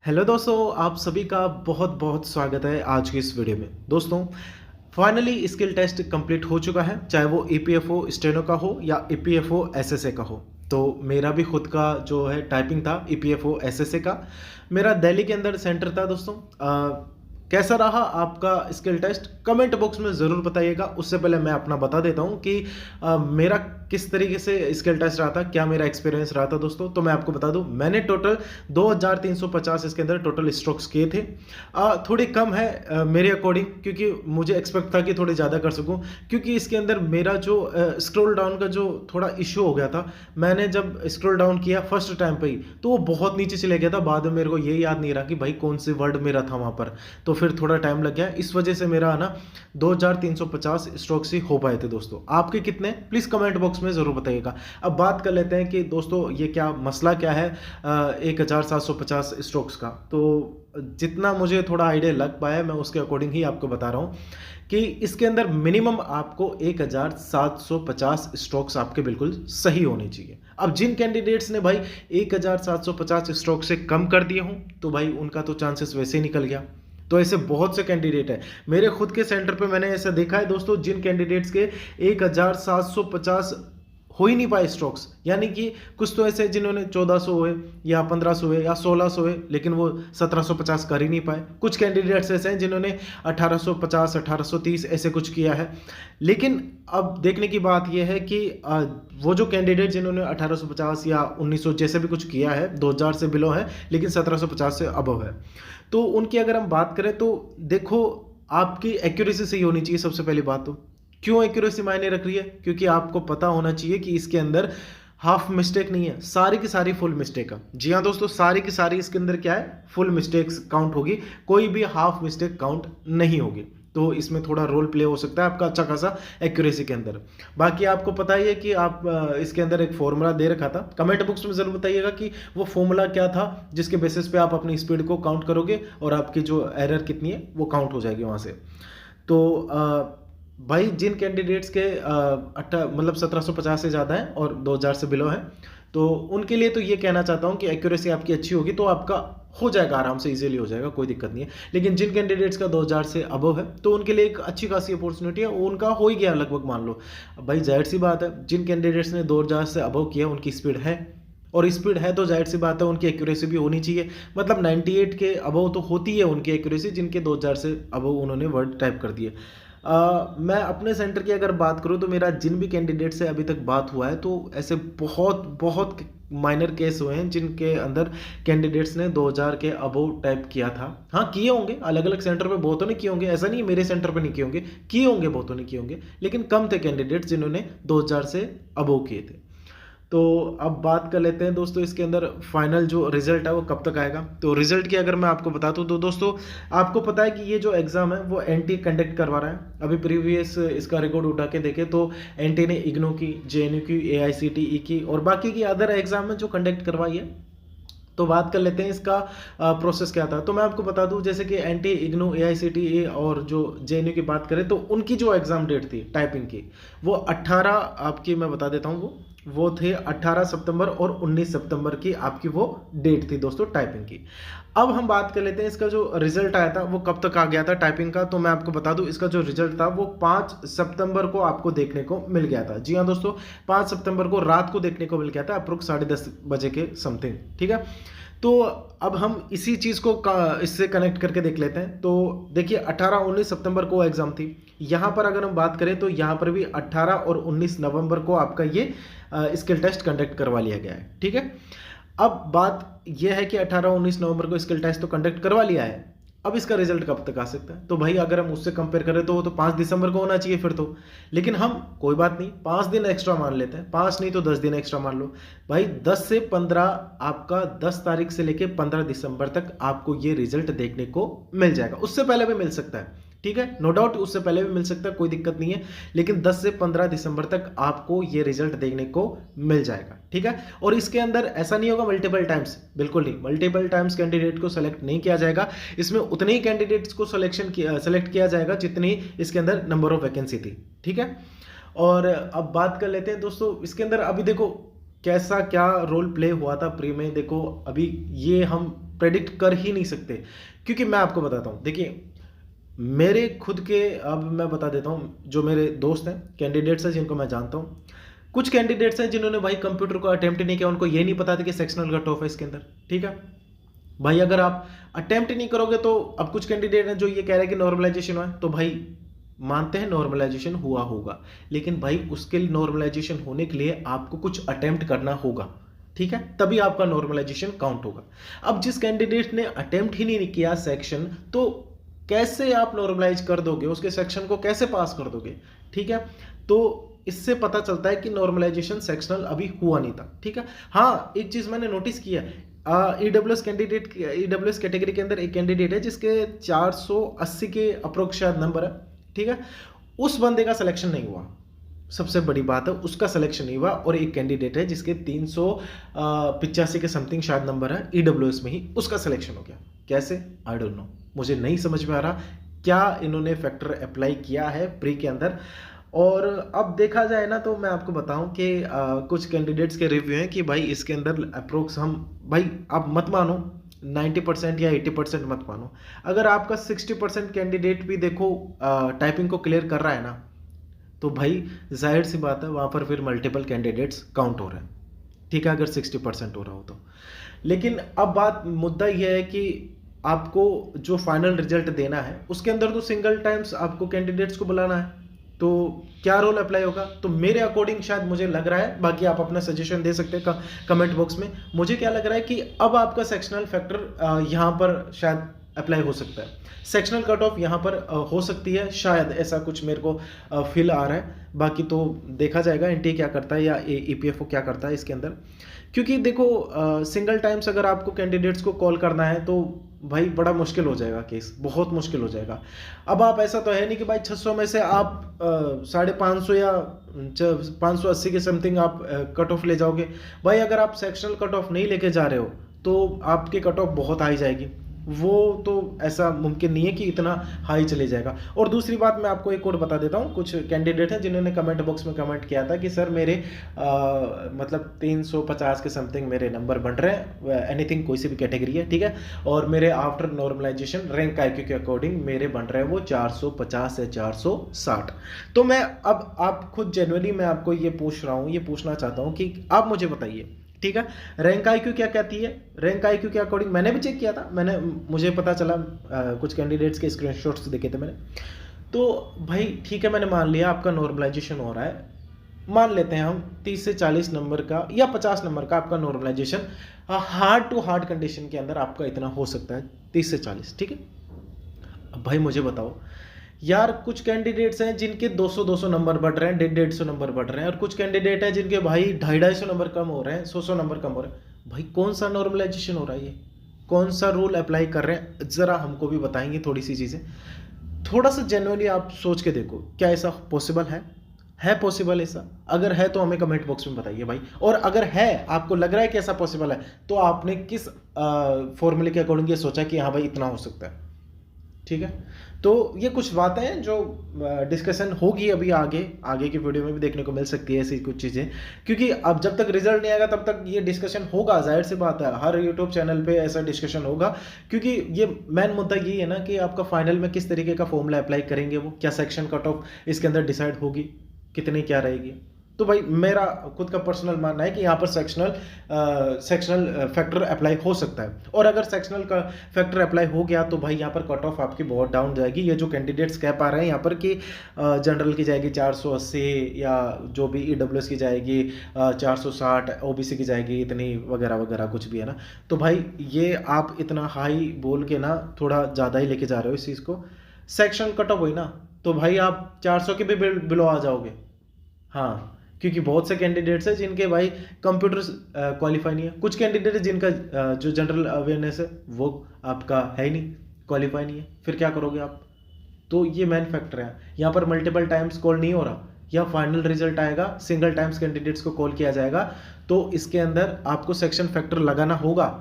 Hello दोस्तों, आप सभी का बहुत बहुत स्वागत है आज की इस वीडियो में। दोस्तों, फाइनली स्किल टेस्ट कंप्लीट हो चुका है, चाहे वो ईपीएफओ स्टेनो का हो या ईपीएफओ एसएसए का हो। तो मेरा भी खुद का जो है टाइपिंग था ईपीएफओ एसएसए का। मेरा दिल्ली के अंदर सेंटर था। दोस्तों, कैसा रहा आपका स्किल टेस्ट कमेंट बॉक्स में ज़रूर बताइएगा। उससे पहले मैं अपना बता देता हूँ कि मेरा किस तरीके से स्किल टेस्ट रहा था, क्या मेरा एक्सपीरियंस रहा था। दोस्तों, तो मैं आपको बता दूं, मैंने टोटल 2350 इसके अंदर टोटल स्ट्रोक्स किए थे। थोड़ी कम है मेरे अकॉर्डिंग, क्योंकि मुझे एक्सपेक्ट था कि थोड़ी ज़्यादा कर सकूं, क्योंकि इसके अंदर मेरा जो स्क्रॉल डाउन का जो थोड़ा इशू हो गया था। मैंने जब स्क्रॉल डाउन किया फर्स्ट टाइम पे ही, तो वो बहुत नीचे चले गया था। बाद में मेरे को ये याद नहीं रहा कि भाई कौन से वर्ड मेरा था वहाँ पर, तो फिर थोड़ा टाइम लग गया। इस वजह से मेरा ना 2350 स्ट्रोक्स ही हो पाए थे। दोस्तों, आपके कितने, प्लीज़ कमेंट बॉक्स में ज़रूर बताइएगा। अब बात कर लेते हैं कि दोस्तों ये क्या मसला क्या है 1750 स्ट्रोक्स का। तो जितना मुझे थोड़ा आइडिया लग पाया, मैं उसके अकॉर्डिंग ही आपको बता रहा हूँ कि इसके अंदर मिनिमम आपको 1750 स्ट्रोक्स आपके बिल्कुल सही होने चाहिए। अब जिन कैंडिडेट्स ने भाई 1750 स्ट्रोक से कम कर दिए हों, तो भाई उनका तो चांसेस वैसे ही निकल गया। तो ऐसे बहुत से कैंडिडेट हैं मेरे खुद के सेंटर पे, मैंने ऐसा देखा है दोस्तों, जिन कैंडिडेट्स के 1750 हो ही नहीं पाए स्ट्रोक्स। यानी कि कुछ तो ऐसे जिन्होंने 1400 हुए या 1500 हुए या 1600 हुए, लेकिन वो 1750 कर ही नहीं पाए। कुछ कैंडिडेट्स ऐसे हैं जिन्होंने 1850 1830 ऐसे कुछ किया है। लेकिन अब देखने की बात यह है कि वो जो कैंडिडेट जिन्होंने 1850 या 1900 जैसे भी कुछ किया है, 2000 से बिलो है लेकिन 1750 से अबव है, तो उनकी अगर हम बात करें तो देखो, आपकी एक्यूरेसी सही होनी चाहिए सबसे पहली बात। तो क्यों एक्यूरेसी मायने रख रही है? क्योंकि आपको पता होना चाहिए कि इसके अंदर हाफ मिस्टेक नहीं है, सारी की सारी फुल मिस्टेक है। जी हाँ दोस्तों, सारी की सारी इसके अंदर क्या है, फुल मिस्टेक्स काउंट होगी, कोई भी हाफ मिस्टेक काउंट नहीं होगी। तो इसमें थोड़ा रोल प्ले हो सकता है आपका अच्छा खासा एक्यूरेसी के अंदर। बाकी आपको पता ही है कि आप इसके अंदर एक फॉर्मूला दे रखा था। कमेंट बॉक्स में ज़रूर बताइएगा कि वो फॉर्मूला क्या था, जिसके बेसिस पे आप अपनी स्पीड को काउंट करोगे और आपकी जो एरर कितनी है वो काउंट हो जाएगी वहाँ से। तो भाई जिन कैंडिडेट्स के मतलब 1750 से ज़्यादा है और 2000 से बिलो है, तो उनके लिए तो ये कहना चाहता हूँ कि एक्यूरेसी आपकी अच्छी होगी तो आपका हो जाएगा, आराम से इजीली हो जाएगा, कोई दिक्कत नहीं है। लेकिन जिन कैंडिडेट्स का 2000 से अबव है, तो उनके लिए एक अच्छी खासी अपॉर्चुनिटी है, उनका हो ही गया लगभग मान लो। भाई जाहिर सी बात है, जिन कैंडिडेट्स ने 2000 से अबव किया उनकी स्पीड है, और स्पीड है तो जाहिर सी बात है उनकी एक्यूरेसी भी होनी चाहिए। मतलब 98 के अबव तो होती है उनकी एक्यूरेसी, जिनके 2000 से अबव उन्होंने वर्ड टाइप कर दिए। मैं अपने सेंटर की अगर बात करूं तो मेरा जिन भी कैंडिडेट से अभी तक बात हुआ है, तो ऐसे बहुत बहुत माइनर केस हुए हैं जिनके अंदर कैंडिडेट्स ने 2000 के अबव टाइप किया था। हाँ, किए होंगे अलग अलग सेंटर पे, बहुतों ने किए होंगे, ऐसा नहीं मेरे सेंटर पे नहीं किए होंगे, किए होंगे, बहुतों ने किए होंगे, लेकिन कम थे कैंडिडेट्स जिन्होंने 2000 से अबव किए थे। तो अब बात कर लेते हैं दोस्तों, इसके अंदर फाइनल जो रिजल्ट है वो कब तक आएगा। तो रिजल्ट की अगर मैं आपको बता दूं तो दोस्तों, आपको पता है कि ये जो एग्ज़ाम है वो एनटी कंडक्ट करवा रहा है। अभी प्रीवियस इसका रिकॉर्ड उठा के देखे तो एनटी ने इग्नू की, जेएनयू की, एआईसीटीई की और बाकी की अदर एग्जाम में जो कंडक्ट करवाई है। तो बात कर लेते हैं इसका प्रोसेस क्या था। तो मैं आपको बता दूं, जैसे कि एनटी, इग्नू, एआईसीटीई और जो जेएनयू की बात करें तो उनकी जो एग्ज़ाम डेट थी टाइपिंग की, वो 18 आपकी, मैं बता देता हूँ, वो थे 18 सितंबर और 19 सितंबर की आपकी वो डेट थी दोस्तों टाइपिंग की। अब हम बात कर लेते हैं इसका जो रिजल्ट आया था वो कब तक आ गया था टाइपिंग का। तो मैं आपको बता दूं, इसका जो रिजल्ट था वो 5 सितंबर को आपको देखने को मिल गया था। जी हाँ दोस्तों, 5 सितंबर को रात को देखने को मिल गया था, अप्रोक्स 10:30 बजे के समथिंग। ठीक है, तो अब हम इसी चीज़ को इससे कनेक्ट करके देख लेते हैं। तो देखिए, 18-19 सितंबर को एग्ज़ाम थी। यहाँ पर अगर हम बात करें तो यहाँ पर भी 18 और 19 नवंबर को आपका ये स्किल टेस्ट कंडक्ट करवा लिया गया है। ठीक है, अब बात यह है कि 18-19 नवंबर को स्किल टेस्ट तो कंडक्ट करवा लिया है, अब इसका रिजल्ट कब तक आ सकता है। तो भाई अगर हम उससे कंपेयर करें तो वो तो 5 दिसंबर को होना चाहिए फिर तो। लेकिन हम कोई बात नहीं, 5 दिन एक्स्ट्रा मान लेते हैं, 5 नहीं तो 10 दिन एक्स्ट्रा मान लो। भाई 10 से 15, आपका 10 तारीख से लेके 15 दिसंबर तक आपको ये रिजल्ट देखने को मिल जाएगा। उससे पहले भी मिल सकता है, ठीक है, नो डाउट उससे पहले भी मिल सकता है, कोई दिक्कत नहीं है। लेकिन 10 से 15 दिसंबर तक आपको ये रिजल्ट देखने को मिल जाएगा। ठीक है, और इसके अंदर ऐसा नहीं होगा मल्टीपल टाइम्स, बिल्कुल नहीं, मल्टीपल टाइम्स कैंडिडेट को सेलेक्ट नहीं किया जाएगा। इसमें उतने ही कैंडिडेट्स को सेलेक्ट किया जाएगा जितनी इसके अंदर नंबर ऑफ वैकेंसी थी। ठीक है, और अब बात कर लेते हैं दोस्तों, इसके अंदर अभी देखो कैसा क्या रोल प्ले हुआ था प्री में। देखो अभी ये हम प्रेडिक्ट कर ही नहीं सकते। क्योंकि मैं आपको बताता हूँ, देखिए मेरे खुद के, अब मैं बता देता हूँ, जो मेरे दोस्त हैं, कैंडिडेट्स हैं जिनको मैं जानता हूँ, कुछ कैंडिडेट्स हैं जिन्होंने भाई कंप्यूटर को अटेम्प्ट नहीं किया, उनको ये नहीं पता था कि सेक्शनल कट ऑफ है इसके अंदर, ठीक है भाई। अगर आप अटेम्प्ट नहीं करोगे तो अब कुछ कैंडिडेट हैं जो ये कह रहे हैं कि नॉर्मलाइजेशन हुआ है, तो भाई मानते हैं नॉर्मलाइजेशन हुआ होगा, लेकिन भाई उसके लिए नॉर्मलाइजेशन होने के लिए आपको कुछ अटेम्प्ट करना होगा, ठीक है, तभी आपका नॉर्मलाइजेशन काउंट होगा। अब जिस कैंडिडेट ने अटेम्प्ट ही नहीं किया सेक्शन, तो कैसे आप नॉर्मलाइज कर दोगे, उसके सेक्शन को कैसे पास कर दोगे, ठीक है। तो इससे पता चलता है कि नॉर्मलाइजेशन सेक्शनल अभी हुआ नहीं था, ठीक है। हाँ, एक चीज मैंने नोटिस किया, ईडब्ल्यूएस कैंडिडेट, ईडब्ल्यूएस कैटेगरी के अंदर एक कैंडिडेट है जिसके 480 के अप्रोक्स शायद नंबर है, ठीक है, उस बंदे का सिलेक्शन नहीं हुआ। सबसे बड़ी बात है, उसका सिलेक्शन नहीं हुआ। और एक कैंडिडेट है जिसके 385 के समथिंग शायद नंबर है ईडब्ल्यूएस में ही, उसका सिलेक्शन हो गया। कैसे? आई डोंट नो, मुझे नहीं समझ में आ रहा क्या इन्होंने फैक्टर अप्लाई किया है प्री के अंदर। और अब देखा जाए ना, तो मैं आपको बताऊं कि कुछ कैंडिडेट्स के रिव्यू हैं कि भाई इसके अंदर अप्रोक्स हम, भाई आप मत मानो 90% या 80% मत मानो, अगर आपका 60% कैंडिडेट भी देखो टाइपिंग को क्लियर कर रहा है ना, तो भाई जाहिर सी बात है वहाँ पर फिर मल्टीपल कैंडिडेट्स काउंट हो रहे हैं, ठीक है, अगर 60% हो रहा हो तो। लेकिन अब बात, मुद्दा यह है कि आपको जो फाइनल रिजल्ट देना है उसके अंदर तो सिंगल टाइम्स आपको कैंडिडेट्स को बुलाना है, तो क्या रोल अप्लाई होगा? तो मेरे अकॉर्डिंग शायद मुझे लग रहा है, बाकी आप अपना सजेशन दे सकते हैं कमेंट बॉक्स में, मुझे क्या लग रहा है कि अब आपका सेक्शनल फैक्टर यहाँ पर शायद अप्लाई हो सकता है, सेक्शनल कट ऑफ यहाँ पर हो सकती है, शायद ऐसा कुछ मेरे को फील आ रहा है। बाकी तो देखा जाएगा एनटीए क्या करता है या ईपीएफओ क्या करता है इसके अंदर। क्योंकि देखो सिंगल टाइम्स अगर आपको कैंडिडेट्स को कॉल करना है तो भाई बड़ा मुश्किल हो जाएगा, केस बहुत मुश्किल हो जाएगा। अब आप, ऐसा तो है नहीं कि भाई 600 में से आप 550 या 580 के समथिंग आप कट ऑफ ले जाओगे। भाई अगर आप सेक्शनल कट ऑफ नहीं लेके जा रहे हो तो आपकी कट ऑफ बहुत हाई जाएगी, वो तो ऐसा मुमकिन नहीं है कि इतना हाई चले जाएगा। और दूसरी बात मैं आपको एक और बता देता हूँ, कुछ कैंडिडेट हैं जिन्होंने कमेंट बॉक्स में कमेंट किया था कि सर मेरे मतलब 350 के समथिंग मेरे नंबर बन रहे हैं, एनीथिंग कोई सी भी कैटेगरी है, ठीक है, और मेरे आफ्टर नॉर्मलाइजेशन रैंक आईक्यू के अकॉर्डिंग मेरे बन रहे हैं वो 450 या 460। तो मैं अब आप खुद जेन्युइनली मैं आपको ये पूछना चाहता हूँ कि आप मुझे बताइए, ठीक है, रैंक आईक्यू क्या कहती है? रैंक आईक्यू के अकॉर्डिंग मैंने भी चेक किया था, मुझे पता चला, कुछ कैंडिडेट्स के स्क्रीनशॉट्स देखे थे मैंने, तो भाई ठीक है, मैंने मान लिया आपका नॉर्मलाइजेशन हो रहा है, मान लेते हैं हम 30 से 40 नंबर का या 50 नंबर का आपका normalization hard to hard condition के अंदर आपका इतना हो सकता है, 30 से 40, ठीक है। अब भाई मुझे बताओ यार, कुछ कैंडिडेट्स हैं जिनके 200-200 नंबर बढ़ रहे हैं, 150-150 नंबर बढ़ रहे हैं, और कुछ कैंडिडेट हैं जिनके भाई 250-250 नंबर कम हो रहे हैं, 100-100 नंबर कम हो रहे हैं। भाई कौन सा नॉर्मलाइजेशन हो रहा है, ये कौन सा रूल अप्लाई कर रहे हैं? जरा हमको भी बताएंगे थोड़ी सी चीजें, थोड़ा सा जेन्युइनली आप सोच के देखो, क्या ऐसा पॉसिबल है पॉसिबल ऐसा? अगर है तो हमें कमेंट बॉक्स में बताइए भाई, और अगर है, आपको लग रहा है कि ऐसा पॉसिबल है, तो आपने किस फॉर्मूले के अकॉर्डिंग ये सोचा कि हाँ भाई इतना हो सकता है, ठीक है। तो ये कुछ बातें हैं जो डिस्कशन होगी अभी आगे की वीडियो में भी देखने को मिल सकती है ऐसी कुछ चीज़ें, क्योंकि अब जब तक रिजल्ट नहीं आएगा तब तक ये डिस्कशन होगा, जाहिर सी बात है, हर यूट्यूब चैनल पे ऐसा डिस्कशन होगा। क्योंकि ये मेन मुद्दा यही है ना कि आपका फाइनल में किस तरीके का फॉर्मूला अप्लाई करेंगे, वो क्या सेक्शन कट ऑफ इसके अंदर डिसाइड होगी, कितनी क्या रहेगी। तो भाई मेरा खुद का पर्सनल मानना है कि यहाँ पर सेक्शनल फैक्टर अप्लाई हो सकता है, और अगर सेक्शनल का फैक्टर अप्लाई हो गया तो भाई यहाँ पर कट ऑफ आपकी बहुत डाउन जाएगी। ये जो कैंडिडेट्स कह पा रहे हैं यहाँ पर कि जनरल की जाएगी 480, या जो भी ईडब्ल्यूएस की जाएगी 460, ओबीसी की जाएगी इतनी, वगैरह वगैरह कुछ भी है ना, तो भाई ये आप इतना हाई बोल के ना थोड़ा ज़्यादा ही लेके जा रहे हो इस चीज़ को। सेक्शन कट ऑफ हुई ना तो भाई आप 400 के भी बिलो आ जाओगे, हाँ, क्योंकि बहुत से कैंडिडेट्स हैं जिनके भाई कंप्यूटर क्वालिफाई नहीं है, कुछ कैंडिडेट है जिनका जो जनरल अवेयरनेस है वो आपका है ही नहीं, क्वालिफाई नहीं है, फिर क्या करोगे आप? तो ये मेन फैक्टर है। यहाँ पर मल्टीपल टाइम्स कॉल नहीं हो रहा, या फाइनल रिजल्ट आएगा सिंगल टाइम्स कैंडिडेट्स को कॉल किया जाएगा, तो इसके अंदर आपको सेक्शन फैक्टर लगाना होगा।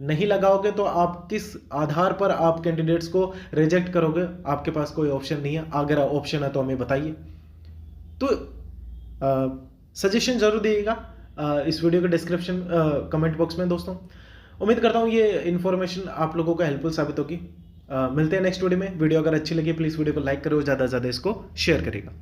नहीं लगाओगे तो आप किस आधार पर आप कैंडिडेट्स को रिजेक्ट करोगे? आपके पास कोई ऑप्शन नहीं है, अगर ऑप्शन है तो हमें बताइए। तो सजेशन जरूर दिएगा इस वीडियो के डिस्क्रिप्शन कमेंट बॉक्स में दोस्तों। उम्मीद करता हूँ ये इन्फॉर्मेशन आप लोगों को हेल्पफुल साबित होगी। मिलते हैं नेक्स्ट वीडियो में। वीडियो अगर अच्छी लगी प्लीज़ वीडियो को लाइक करो, ज़्यादा से ज़्यादा इसको शेयर करेगा।